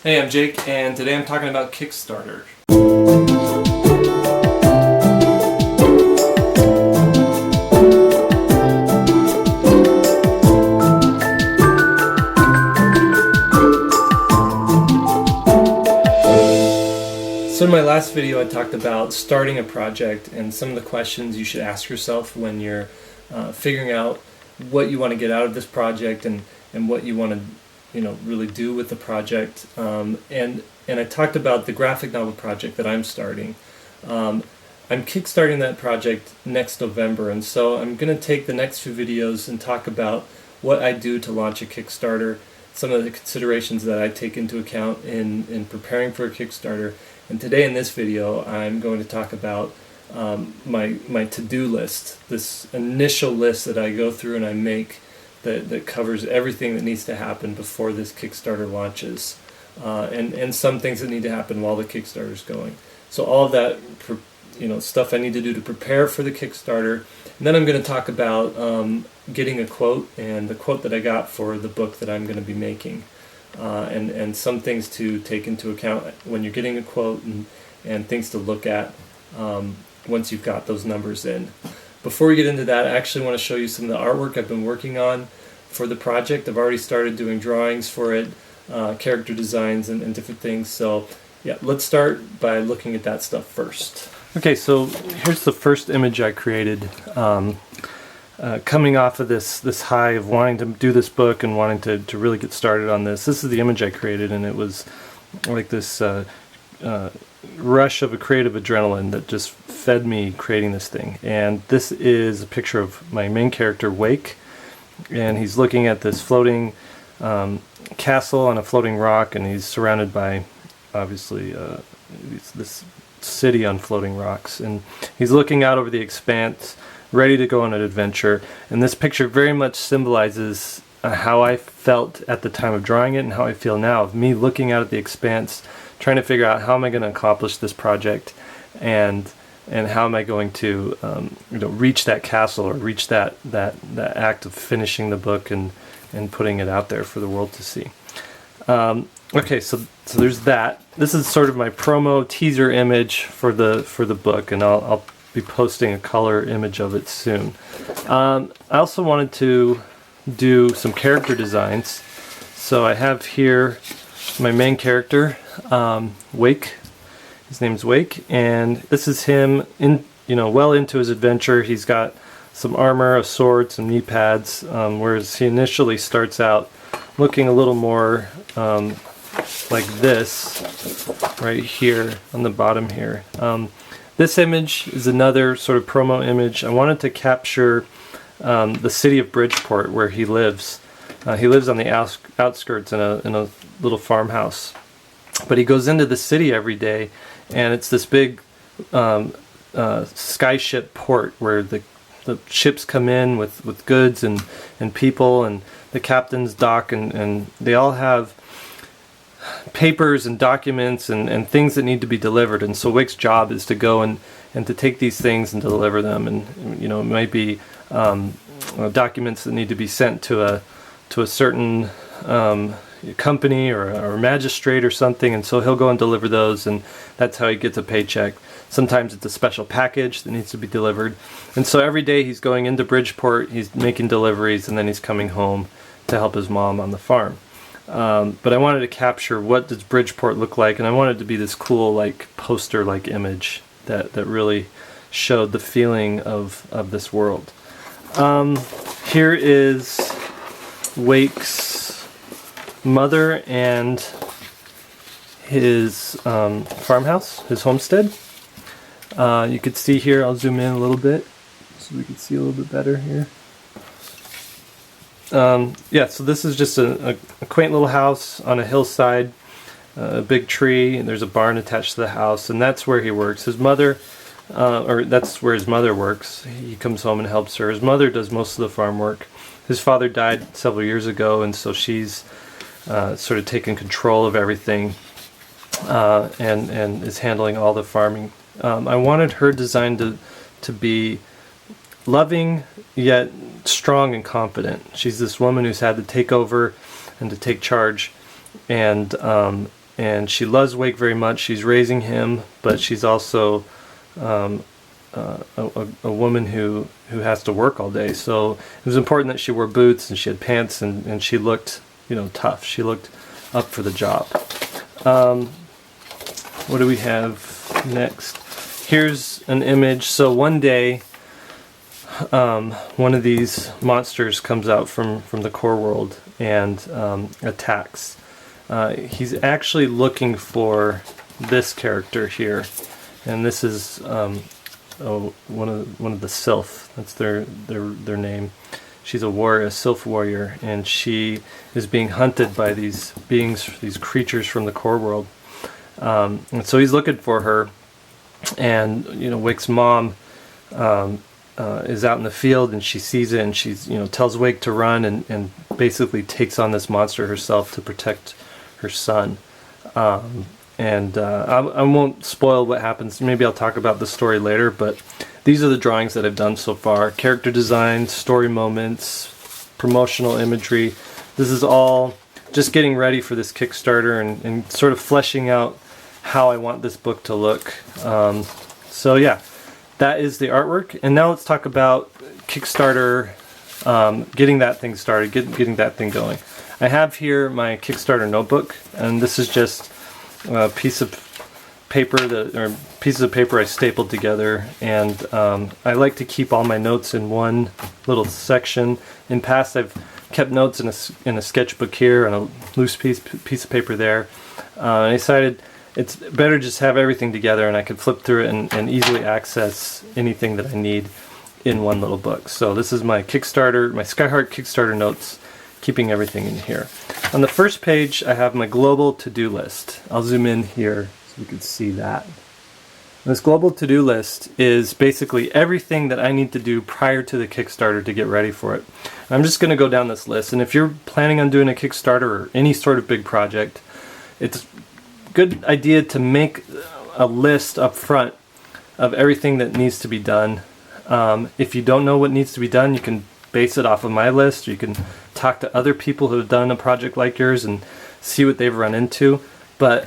Hey, I'm Jake, and today I'm talking about Kickstarter. So in my last video I talked about starting a project and some of the questions you should ask yourself when you're figuring out what you want to get out of this project and what you want to really do with the project. And I talked about the graphic novel project that I'm starting. I'm kickstarting that project next November, and so I'm going to take the next few videos and talk about what I do to launch a Kickstarter, some of the considerations that I take into account in preparing for a Kickstarter. And today in this video I'm going to talk about my to-do list, this initial list that I go through and I make that covers everything that needs to happen before this Kickstarter launches, and some things that need to happen while the Kickstarter is going. So all of that stuff I need to do to prepare for the Kickstarter. And then I'm going to talk about getting a quote and the quote that I got for the book that I'm going to be making. And some things to take into account when you're getting a quote, and things to look at once you've got those numbers in. Before we get into that, I actually want to show you some of the artwork I've been working on for the project. I've already started doing drawings for it, character designs and different things. So yeah, let's start by looking at that stuff first. Okay, so here's the first image I created. Coming off of this high of wanting to do this book and wanting to really get started on this. This is the image I created, and it was like this rush of a creative adrenaline that just fed me creating this thing. And this is a picture of my main character, Wake, and he's looking at this floating castle on a floating rock, and he's surrounded by, obviously, this city on floating rocks, and he's looking out over the expanse, ready to go on an adventure. And this picture very much symbolizes how I felt at the time of drawing it and how I feel now, of me looking out at the expanse, trying to figure out how am I going to accomplish this project, and how am I going to reach that castle, or reach that act of finishing the book and putting it out there for the world to see. Okay, so there's that. This is sort of my promo teaser image for the book, and I'll be posting a color image of it soon. I also wanted to do some character designs, so I have here my main character, Wake. His name's Wake, and this is him well into his adventure. He's got some armor, a sword, some knee pads, whereas he initially starts out looking a little more like this right here on the bottom here. This image is another sort of promo image. I wanted to capture the city of Bridgeport, where he lives. He lives on the outskirts in a little farmhouse. But he goes into the city every day, and it's this big skyship port where the ships come in with goods and people, and the captains dock, and they all have papers and documents and things that need to be delivered. And so Wake's job is to go and to take these things and deliver them. And it might be documents that need to be sent to a certain company or a magistrate or something, and so he'll go and deliver those, and that's how he gets a paycheck. Sometimes it's a special package that needs to be delivered, and so every day he's going into Bridgeport, he's making deliveries, and then he's coming home to help his mom on the farm. But I wanted to capture what does Bridgeport look like, and I wanted it to be this cool, like, poster-like image that really showed the feeling of this world. Here is Wake's mother and his farmhouse, his homestead. You could see here, I'll zoom in a little bit so we can see a little bit better here. So this is just a quaint little house on a hillside, a big tree, and there's a barn attached to the house, and that's where he works. His mother, that's where his mother works. He comes home and helps her. His mother does most of the farm work. His father died several years ago, and so she's sort of taken control of everything, and is handling all the farming. I wanted her design to be loving yet strong and confident. She's this woman who's had to take over and to take charge, and and she loves Wake very much. She's raising him, but she's also a woman who has to work all day. So it was important that she wore boots and she had pants, and she looked, tough. She looked up for the job. What do we have next? Here's an image. So one day, one of these monsters comes out from the core world and attacks. He's actually looking for this character here, and this is one of the Sylph. That's their name. She's a warrior, a Sylph warrior, and she is being hunted by these beings, these creatures from the core world. And so he's looking for her, and Wake's mom is out in the field, and she sees it, and she's tells Wake to run, and basically takes on this monster herself to protect her son. I won't spoil what happens. Maybe I'll talk about the story later, but these are the drawings that I've done so far. Character design, story moments, promotional imagery. This is all just getting ready for this Kickstarter and sort of fleshing out how I want this book to look. So yeah, that is the artwork. And now let's talk about Kickstarter, getting that thing started, getting that thing going. I have here my Kickstarter notebook, and this is just a piece of paper pieces of paper I stapled together, and I like to keep all my notes in one little section. In past, I've kept notes in a sketchbook here and a loose piece of paper there. I decided it's better just have everything together, and I could flip through it and easily access anything that I need in one little book. So this is my Kickstarter, my SkyHeart Kickstarter notes, keeping everything in here. On the first page, I have my global to-do list. I'll zoom in here so you can see that. This global to-do list is basically everything that I need to do prior to the Kickstarter to get ready for it. I'm just going to go down this list, and if you're planning on doing a Kickstarter or any sort of big project, it's a good idea to make a list up front of everything that needs to be done. If you don't know what needs to be done, you can base it off of my list, or you can talk to other people who have done a project like yours and see what they've run into. But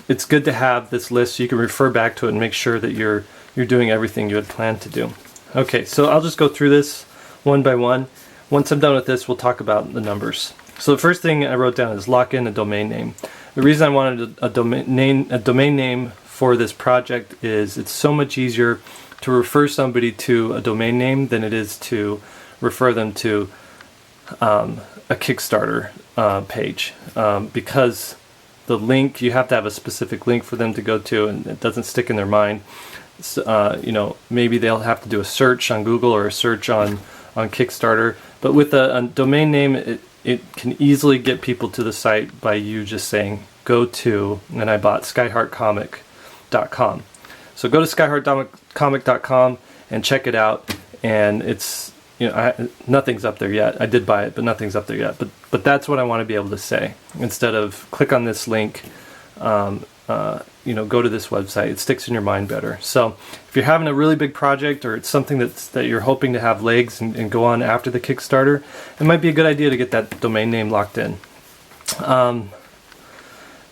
it's good to have this list so you can refer back to it and make sure that you're doing everything you had planned to do. Okay, so I'll just go through this one by one. Once I'm done with this, we'll talk about the numbers. So the first thing I wrote down is lock in a domain name. The reason I wanted a domain name for this project is it's so much easier to refer somebody to a domain name than it is to refer them to a Kickstarter page, because the link, you have to have a specific link for them to go to, and it doesn't stick in their mind. So, maybe they'll have to do a search on Google or a search on Kickstarter. But with a domain name, it can easily get people to the site by you just saying, go to, and I bought SkyHeartComic.com. So go to SkyHeartComic.com and check it out, and it's, nothing's up there yet. I did buy it, but nothing's up there yet. But that's what I want to be able to say. Instead of click on this link, go to this website. It sticks in your mind better. So if you're having a really big project, or it's something that you're hoping to have legs and go on after the Kickstarter, it might be a good idea to get that domain name locked in.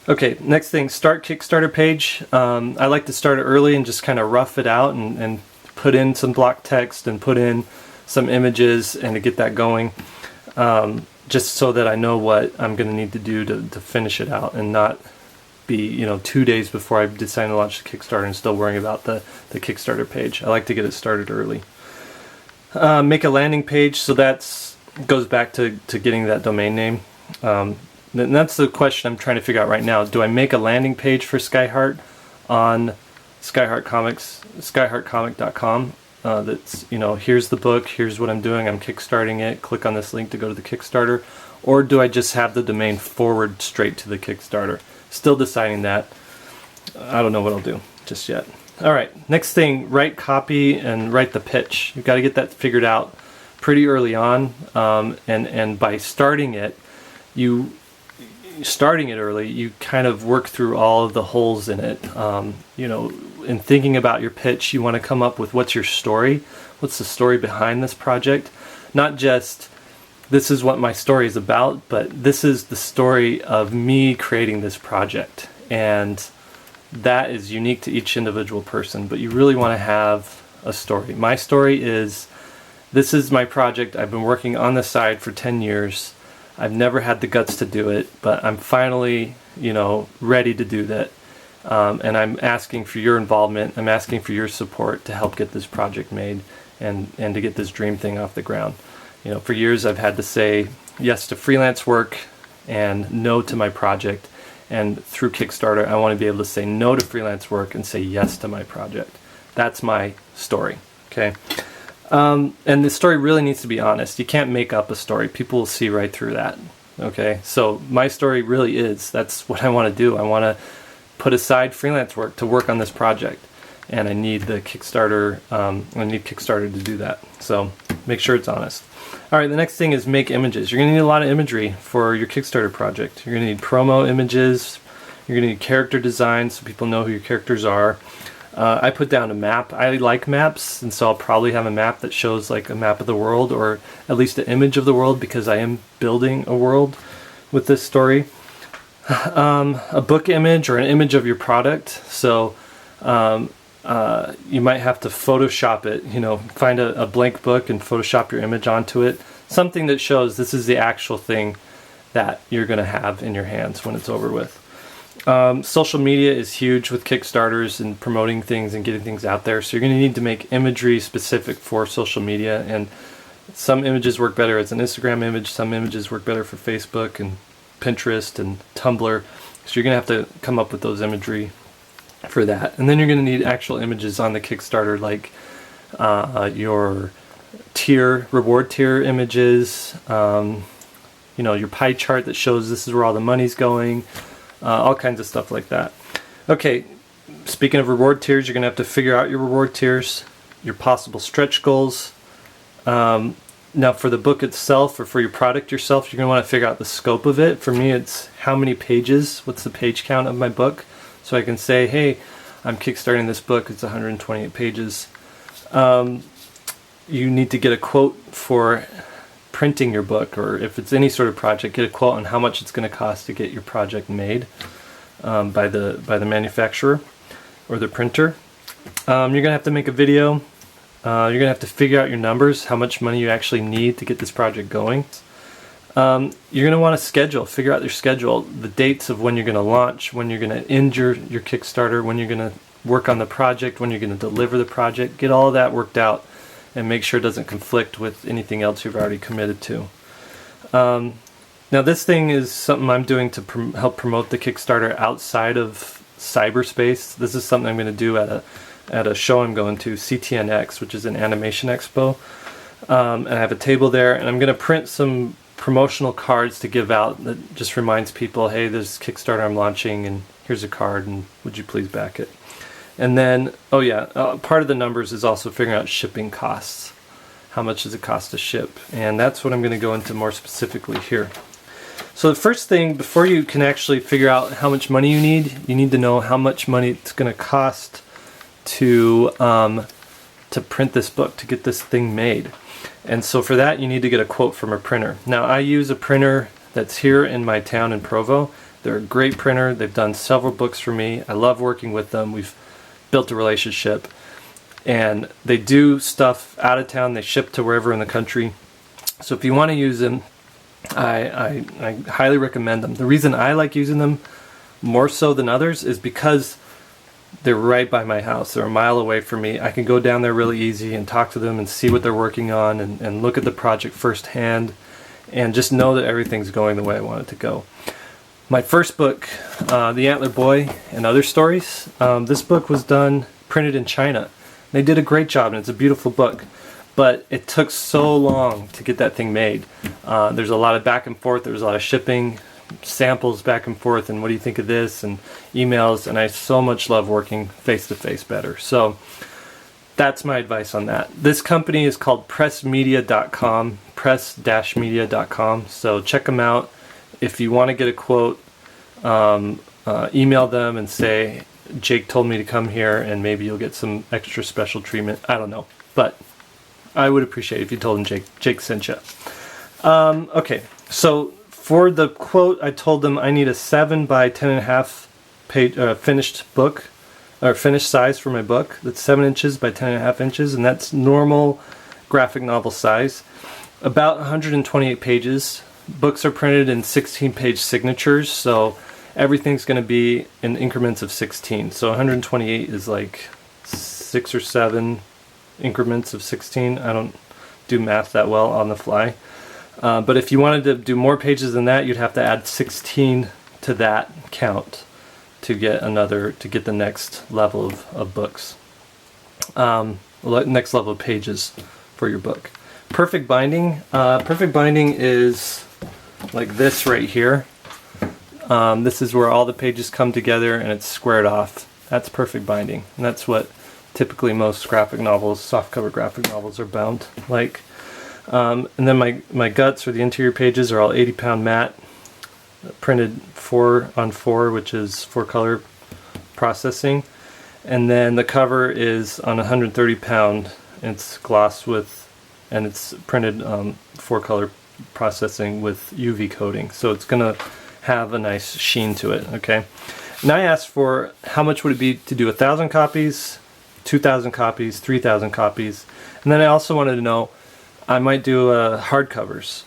Okay, next thing, start Kickstarter page. I like to start it early and just kind of rough it out and put in some block text and put in some images and to get that going, just so that I know what I'm going to need to do to finish it out, and not be 2 days before I decide to launch the Kickstarter and still worrying about the Kickstarter page. I like to get it started early. Make a landing page, so that goes back to getting that domain name. And that's the question I'm trying to figure out right now. Do I make a landing page for SkyHeart on SkyHeartComic.com? That's, here's the book, here's what I'm doing, I'm kickstarting it, click on this link to go to the Kickstarter, or do I just have the domain forward straight to the Kickstarter? Still deciding that. I don't know what I'll do just yet. Alright, next thing, write copy and write the pitch. You've got to get that figured out pretty early on, and by starting it early, you kind of work through all of the holes in it. In thinking about your pitch, you want to come up with what's your story, what's the story behind this project, not just this is what my story is about, but this is the story of me creating this project. And that is unique to each individual person, but you really want to have a story. My story is, this is my project. I've been working on the side for 10 years. I've never had the guts to do it, but I'm finally, ready to do that. And I'm asking for your involvement. I'm asking for your support to help get this project made and to get this dream thing off the ground. For years I've had to say yes to freelance work and no to my project. And through Kickstarter, I want to be able to say no to freelance work and say yes to my project. That's my story, okay? And the story really needs to be honest. You can't make up a story. People will see right through that, okay? So my story really is, that's what I want to do. I want to put aside freelance work to work on this project. And I need the Kickstarter, Kickstarter to do that. So make sure it's honest. All right, the next thing is make images. You're going to need a lot of imagery for your Kickstarter project. You're going to need promo images. You're going to need character design so people know who your characters are. I put down a map. I like maps, and so I'll probably have a map that shows like a map of the world, or at least an image of the world, because I am building a world with this story. A book image or an image of your product. So you might have to Photoshop it, find a blank book and Photoshop your image onto it. Something that shows this is the actual thing that you're going to have in your hands when it's over with. Social media is huge with Kickstarters and promoting things and getting things out there. So you're going to need to make imagery specific for social media. And some images work better as an Instagram image. Some images work better for Facebook and Pinterest and Tumblr. So you're going to have to come up with those imagery for that. And then you're going to need actual images on the Kickstarter, like your reward tier images, your pie chart that shows this is where all the money's going, all kinds of stuff like that. Okay, speaking of reward tiers, you're going to have to figure out your reward tiers, your possible stretch goals. Now for the book itself, or for your product yourself, you're going to want to figure out the scope of it. For me, it's how many pages, what's the page count of my book? So I can say, hey, I'm kickstarting this book, it's 128 pages. You need to get a quote for printing your book, or if it's any sort of project, get a quote on how much it's going to cost to get your project made by the manufacturer or the printer. You're going to have to make a video. You're going to have to figure out your numbers, how much money you actually need to get this project going. You're going to want to figure out your schedule, the dates of when you're going to launch, when you're going to end your Kickstarter, when you're going to work on the project, when you're going to deliver the project. Get all of that worked out and make sure it doesn't conflict with anything else you've already committed to. Now this thing is something I'm doing to help promote the Kickstarter outside of cyberspace. This is something I'm going to do at a show I'm going to, CTNX, which is an animation expo. And I have a table there, and I'm going to print some promotional cards to give out that just reminds people, hey, there's Kickstarter I'm launching, and here's a card, and would you please back it? And then, part of the numbers is also figuring out shipping costs. How much does it cost to ship? And that's what I'm going to go into more specifically here. So the first thing, before you can actually figure out how much money you need to know how much money it's going to cost to print this book, to get this thing made. And so for that, you need to get a quote from a printer. Now, I use a printer that's here in my town in Provo. They're a great printer. They've done several books for me. I love working with them. We've built a relationship. And they do stuff out of town. They ship to wherever in the country. So if you want to use them, I highly recommend them. The reason I like using them more so than others is because they're right by my house. They're a mile away from me. I can go down there really easy and talk to them and see what they're working on and look at the project firsthand and just know that everything's going the way I want it to go. My first book, The Antler Boy and Other Stories, this book was printed in China. They did a great job, and it's a beautiful book. But it took so long to get that thing made. There's a lot of back and forth. There was a lot of shipping, samples back and forth, and what do you think of this, and emails, and I so much love working face-to-face better. So that's my advice on that. This company is called pressmedia.com, press-media.com, so check them out. If you want to get a quote, email them and say, Jake told me to come here, and maybe you'll get some extra special treatment. I don't know, but I would appreciate it if you told him Jake sent you. Okay, so for the quote, I told them I need a 7 by 10.5 page finished book, or finished size for my book. That's 7 inches by 10.5 inches, and that's normal graphic novel size. About 128 pages. Books are printed in 16-page signatures, so everything's going to be in increments of 16. So 128 is like 6 or 7 increments of 16. I don't do math that well on the fly. But if you wanted to do more pages than that, you'd have to add 16 to that count to get the next level of books. Next level of pages for your book. Perfect binding. Perfect binding is like this right here. This is where all the pages come together and it's squared off. That's perfect binding. And that's what typically most graphic novels, softcover graphic novels, are bound like. And then my guts, or the interior pages, are all 80-pound matte, printed 4x4, which is 4-color processing. And then the cover is on 130-pound. It's gloss and it's printed 4-color processing with UV coating. So it's going to have a nice sheen to it, okay? And I asked for how much would it be to do 1,000 copies, 2,000 copies, 3,000 copies. And then I also wanted to know, I might do hardcovers,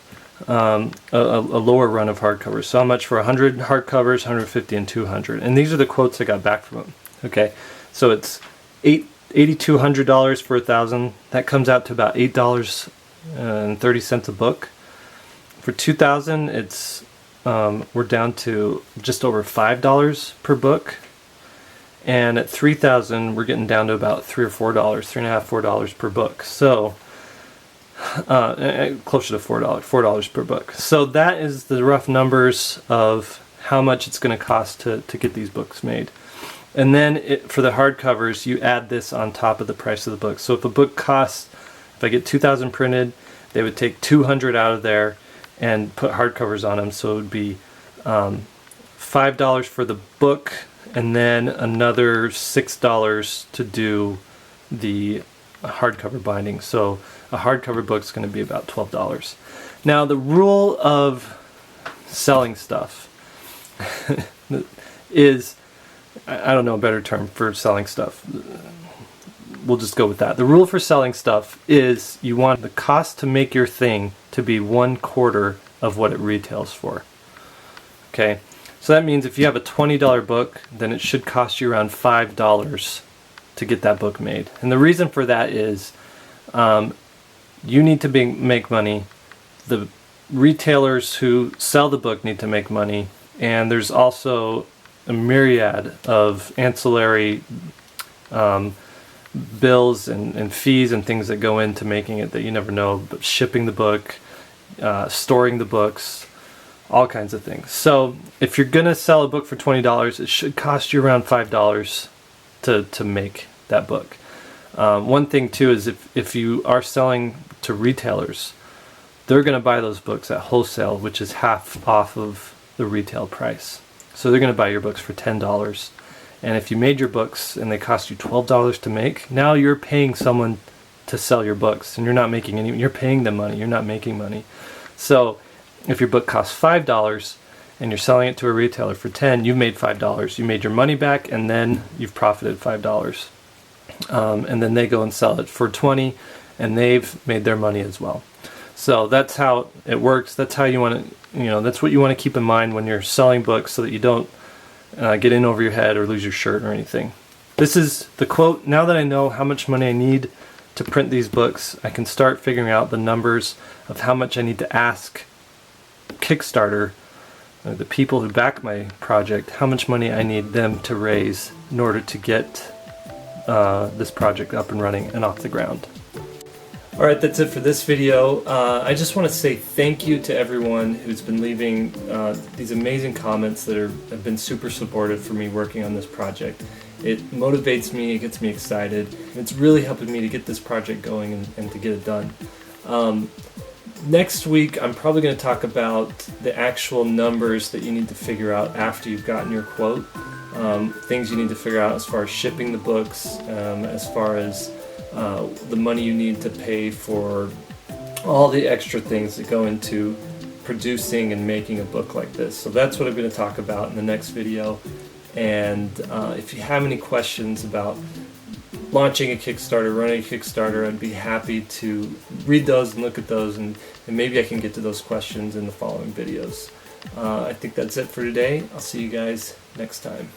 a lower run of hardcovers. So how much for 100 hardcovers, 150, and 200. And these are the quotes I got back from them, okay? So it's $8,200 for 1,000. That comes out to about $8.30 a book. For 2,000, it's we're down to just over $5 per book, and at 3,000, we're getting down to about $3 or $4, $3.50, $4 per book. So closer to $4 per book. So that is the rough numbers of how much it's going to cost to get these books made. And then for the hardcovers, you add this on top of the price of the book. So if a book costs, if I get 2,000 printed, they would take 200 out of there and put hardcovers on them. So it would be $5 for the book, and then another $6 to do the hardcover binding. So a hardcover book is going to be about $12. Now the rule of selling stuff is, I don't know a better term for selling stuff. We'll just go with that. The rule for selling stuff is you want the cost to make your thing to be 1/4 of what it retails for. Okay, so that means if you have a $20 book, then it should cost you around $5 to get that book made. And the reason for that is you need to make money. The retailers who sell the book need to make money, and there's also a myriad of ancillary bills and fees and things that go into making it that you never know, but shipping the book, storing the books, all kinds of things. So if you're gonna sell a book for $20, it should cost you around $5 to make that book. One thing too is if you are selling to retailers, they're gonna buy those books at wholesale, which is half off of the retail price. So they're gonna buy your books for $10. And if you made your books and they cost you $12 to make, now you're paying someone to sell your books, and you're not making any. You're paying them money. You're not making money. So if your book costs $5 and you're selling it to a retailer for $10, you've made $5. You made your money back, and then you've profited $5. And then they go and sell it for $20, and they've made their money as well. So that's how it works. That's how you want to, that's what you want to keep in mind when you're selling books, so that you don't get in over your head or lose your shirt or anything. This is the quote. Now that I know how much money I need to print these books, I can start figuring out the numbers of how much I need to ask Kickstarter, the people who back my project, how much money I need them to raise in order to get this project up and running and off the ground. Alright, that's it for this video. I just want to say thank you to everyone who's been leaving these amazing comments that have been super supportive for me working on this project. It motivates me, it gets me excited. It's really helping me to get this project going and to get it done. Next week, I'm probably going to talk about the actual numbers that you need to figure out after you've gotten your quote. Things you need to figure out as far as shipping the books, as far as the money you need to pay for all the extra things that go into producing and making a book like this. So that's what I'm going to talk about in the next video. And if you have any questions about launching a Kickstarter, running a Kickstarter, I'd be happy to read those and look at those, and maybe I can get to those questions in the following videos. I think that's it for today. I'll see you guys next time.